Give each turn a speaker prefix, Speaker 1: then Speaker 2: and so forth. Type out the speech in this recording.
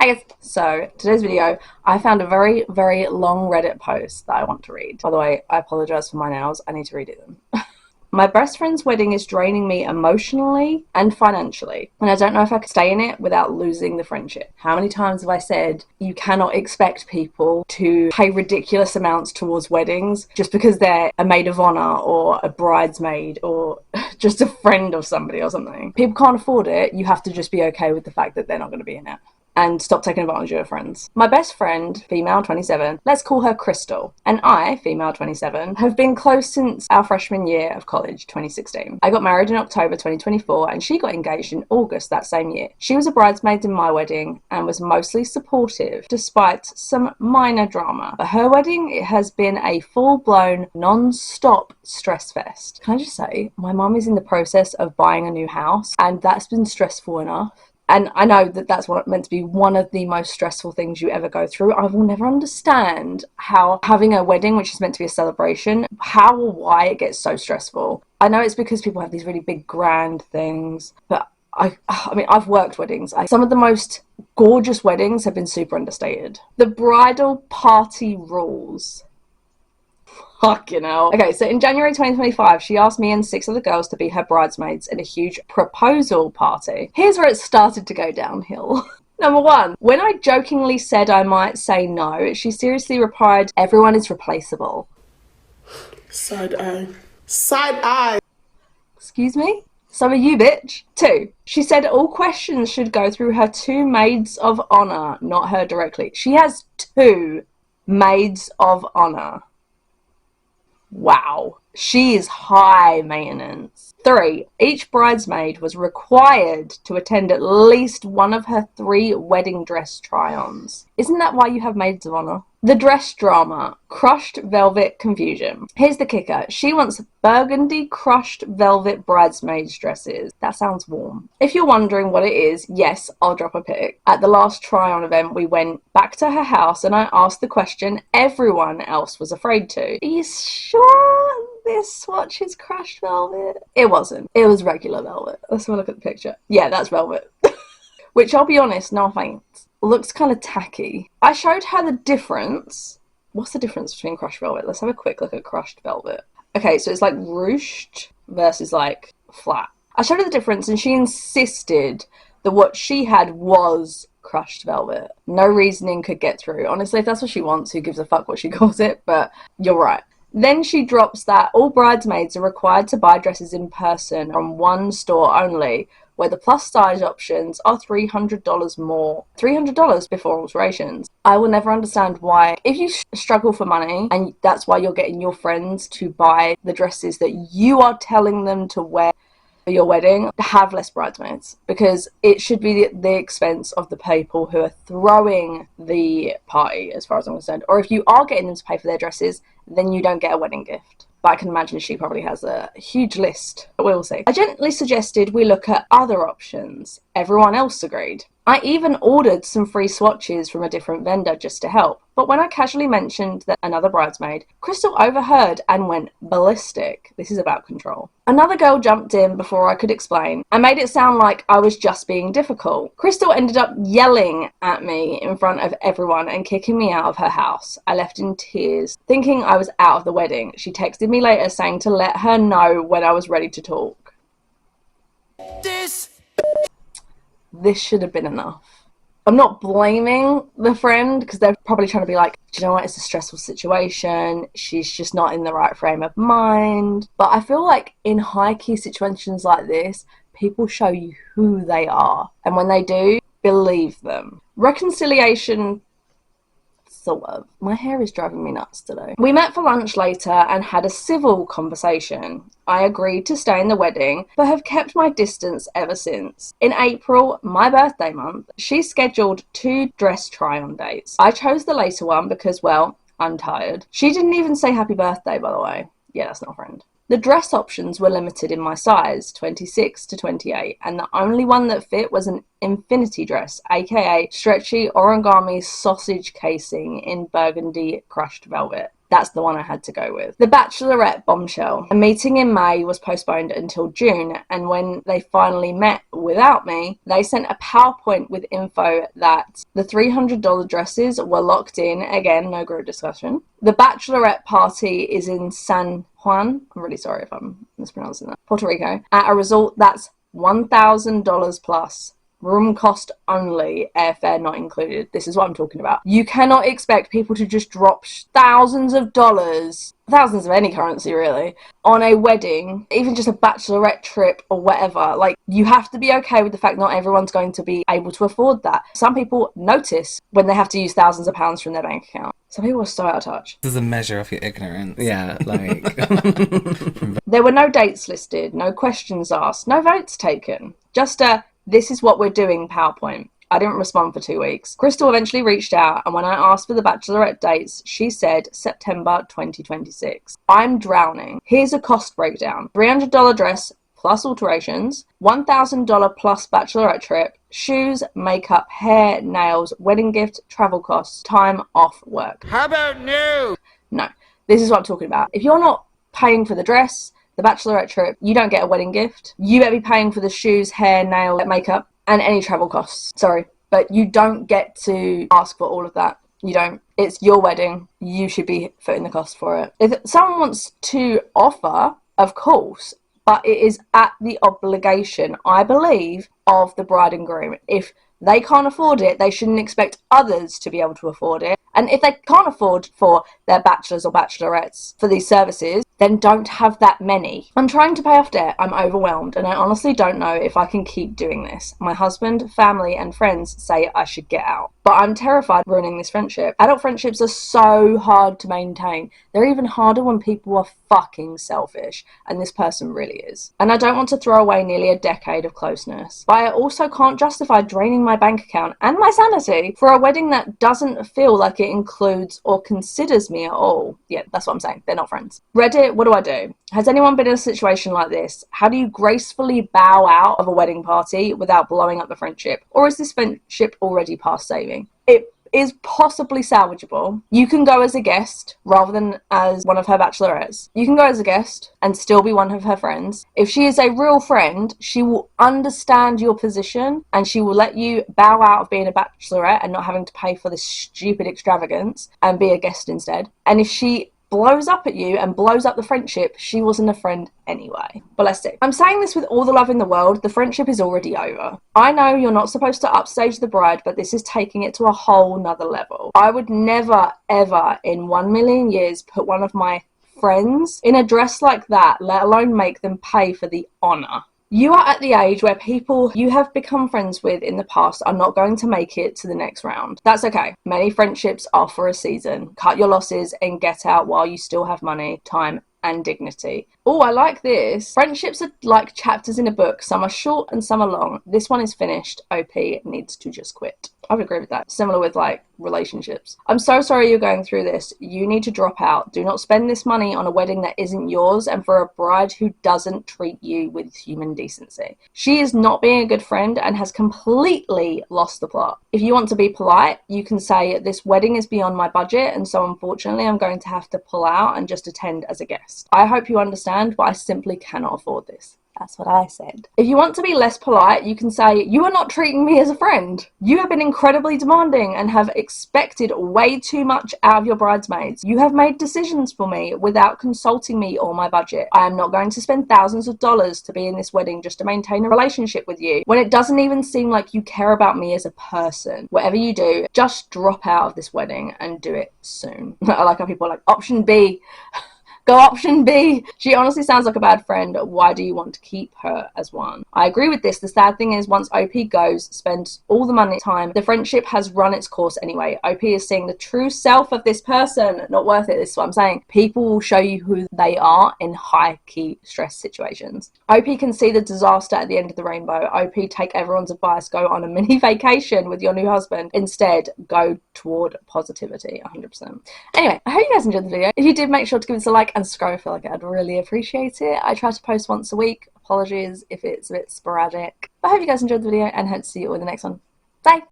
Speaker 1: Hey guys, so today's video, I found a very, very long Reddit post that I want to read. By the way, I apologize for my nails. I need to read it them. My best friend's wedding is draining me emotionally and financially, and I don't know if I could stay in it without losing the friendship. How many times have I said you cannot expect people to pay ridiculous amounts towards weddings just because they're a maid of honor or a bridesmaid or just a friend of somebody or something? People can't afford it. You have to just be okay with the fact that they're not going to be in it. And stop taking advantage of your friends. My best friend, female 27, let's call her Crystal, and I, female 27, have been close since our freshman year of college, 2016. I got married in October 2024 and she got engaged in August that same year. She was a bridesmaid in my wedding and was mostly supportive despite some minor drama. For her wedding, it has been a full-blown, non-stop stress fest. Can I just say, my mum is in the process of buying a new house and that's been stressful enough. And I know that that's meant to be one of the most stressful things you ever go through. I will never understand how having a wedding, which is meant to be a celebration, how or why it gets so stressful. I know it's because people have these really big, grand things, but I mean, I've worked weddings. Some of the most gorgeous weddings have been super understated. The bridal party rules. Fucking hell. Okay, so in January 2025, she asked me and 6 other girls to be her bridesmaids at a huge proposal party. Here's where it started to go downhill. Number 1, when I jokingly said I might say no, she seriously replied, "Everyone is replaceable."
Speaker 2: Side eye. Side eye.
Speaker 1: Excuse me? So are you, bitch. 2, she said all questions should go through her 2 maids of honor, not her directly. She has 2 maids of honor. Wow, she is high maintenance. 3, each bridesmaid was required to attend at least one of her 3 wedding dress try-ons. Isn't that why you have maids of honor? The dress drama, crushed velvet confusion. Here's the kicker. She wants burgundy crushed velvet bridesmaids dresses. That sounds warm. If you're wondering what it is, yes, I'll drop a pic. At the last try-on event, we went back to her house and I asked the question everyone else was afraid to. Are you sure this swatch is crushed velvet? It wasn't. It was regular velvet. Let's have a look at the picture. Yeah, that's velvet. Which, I'll be honest, no offense, looks kind of tacky. I showed her the difference. What's the difference between crushed velvet? Let's have a quick look at crushed velvet. Okay, so it's like ruched versus like flat. I showed her the difference and she insisted that what she had was crushed velvet. No reasoning could get through. Honestly, if that's what she wants, who gives a fuck what she calls it? But you're right. Then she drops that all bridesmaids are required to buy dresses in person from one store only, where the plus size options are $300 more. $300 before alterations. I will never understand why, if you struggle for money and that's why you're getting your friends to buy the dresses that you are telling them to wear for your wedding, have less bridesmaids, because it should be the expense of the people who are throwing the party, as far as I'm concerned. Or if you are getting them to pay for their dresses, then you don't get a wedding gift. But I can imagine she probably has a huge list. But we'll see. I gently suggested we look at other options. Everyone else agreed. I even ordered some free swatches from a different vendor just to help. But when I casually mentioned that another bridesmaid, Crystal overheard and went ballistic. This is about control. Another girl jumped in before I could explain. I made it sound like I was just being difficult. Crystal ended up yelling at me in front of everyone and kicking me out of her house. I left in tears, thinking I was out of the wedding. She texted me later saying to let her know when I was ready to talk. This should have been enough. I'm not blaming the friend because they're probably trying to be like, do you know what, it's a stressful situation, she's just not in the right frame of mind. But I feel like in high key situations like this, people show you who they are, and when they do, believe them. Reconciliation, sort of. My hair is driving me nuts today. We met for lunch later and had a civil conversation. I agreed to stay in the wedding, but have kept my distance ever since. In April, my birthday month, she scheduled 2 dress try-on dates. I chose the later one because, well, I'm tired. She didn't even say happy birthday, by the way. Yeah, that's not a friend. The dress options were limited in my size, 26 to 28, and the only one that fit was an infinity dress, aka stretchy origami sausage casing in burgundy crushed velvet. That's the one I had to go with. The Bachelorette bombshell. A meeting in May was postponed until June, and when they finally met without me, they sent a PowerPoint with info that the $300 dresses were locked in. Again, no group discussion. The Bachelorette party is in San Juan. I'm really sorry if I'm mispronouncing that. Puerto Rico. At a resort that's $1,000 plus. Room cost only, airfare not included. This is what I'm talking about. You cannot expect people to just drop thousands of dollars, thousands of any currency really, on a wedding, even just a bachelorette trip or whatever. Like, you have to be okay with the fact not everyone's going to be able to afford that. Some people notice when they have to use thousands of pounds from their bank account. Some people are so out of touch.
Speaker 3: This is a measure of your ignorance. Yeah, like...
Speaker 1: There were no dates listed, no questions asked, no votes taken. Just a, this is what we're doing PowerPoint. I didn't respond for 2 weeks. Crystal eventually reached out, and when I asked for the bachelorette dates, she said September 2026. I'm drowning. Here's a cost breakdown. $300 dress plus alterations, $1,000 plus bachelorette trip, shoes, makeup, hair, nails, wedding gift, travel costs, time off work.
Speaker 3: How about no?
Speaker 1: No. This is what I'm talking about. If you're not paying for the dress, the bachelorette trip, you don't get a wedding gift. You better be paying for the shoes, hair, nail, makeup, and any travel costs. Sorry, but you don't get to ask for all of that. You don't. It's your wedding. You should be footing the cost for it. If someone wants to offer, of course, but it is at the obligation, I believe, of the bride and groom. If they can't afford it, they shouldn't expect others to be able to afford it. And if they can't afford for their bachelors or bachelorettes for these services, then don't have that many. I'm trying to pay off debt. I'm overwhelmed, and I honestly don't know if I can keep doing this. My husband, family, and friends say I should get out, but I'm terrified of ruining this friendship. Adult friendships are so hard to maintain. They're even harder when people are fucking selfish, and this person really is. And I don't want to throw away nearly a decade of closeness, but I also can't justify draining my bank account and my sanity for a wedding that doesn't feel like it includes or considers me at all. Yeah, that's what I'm saying. They're not friends. Reddit, what do I do? Has anyone been in a situation like this? How do you gracefully bow out of a wedding party without blowing up the friendship? Or is this friendship already past saving? It is possibly salvageable. You can go as a guest rather than as one of her bachelorettes. You can go as a guest and still be one of her friends. If she is a real friend, she will understand your position and she will let you bow out of being a bachelorette and not having to pay for this stupid extravagance and be a guest instead. And if she blows up at you and blows up the friendship, she wasn't a friend anyway. But let's see. I'm saying this with all the love in the world. The friendship is already over. I know you're not supposed to upstage the bride, but this is taking it to a whole nother level. I would never, ever in 1,000,000 years put one of my friends in a dress like that, let alone make them pay for the honour. You are at the age where people you have become friends with in the past are not going to make it to the next round. That's okay. Many friendships are for a season. Cut your losses and get out while you still have money, time, and dignity. Oh, I like this. Friendships are like chapters in a book. Some are short and some are long. This one is finished. OP needs to just quit. I would agree with that. Similar with like relationships. I'm so sorry you're going through this. You need to drop out. Do not spend this money on a wedding that isn't yours and for a bride who doesn't treat you with human decency. She is not being a good friend and has completely lost the plot. If you want to be polite, you can say, this wedding is beyond my budget and so unfortunately I'm going to have to pull out and just attend as a guest. I hope you understand, but I simply cannot afford this. That's what I said. If you want to be less polite, you can say, you are not treating me as a friend. You have been incredibly demanding and have expected way too much out of your bridesmaids. You have made decisions for me without consulting me or my budget. I am not going to spend thousands of dollars to be in this wedding just to maintain a relationship with you when it doesn't even seem like you care about me as a person. Whatever you do, just drop out of this wedding and do it soon. I like how people are like, option B. Go option B. She honestly sounds like a bad friend. Why do you want to keep her as one? I agree with this. The sad thing is once OP goes, spends all the money, time, the friendship has run its course anyway. OP is seeing the true self of this person. Not worth it. This is what I'm saying. People will show you who they are in high key stress situations. OP can see the disaster at the end of the rainbow. OP, take everyone's advice. Go on a mini vacation with your new husband. Instead, go toward positivity. 100%. Anyway, I hope you guys enjoyed the video. If you did, make sure to give us a like and subscribe. I feel like I'd really appreciate it. I try to post once a week. Apologies if it's a bit sporadic. I hope you guys enjoyed the video and hope to see you all in the next one. Bye!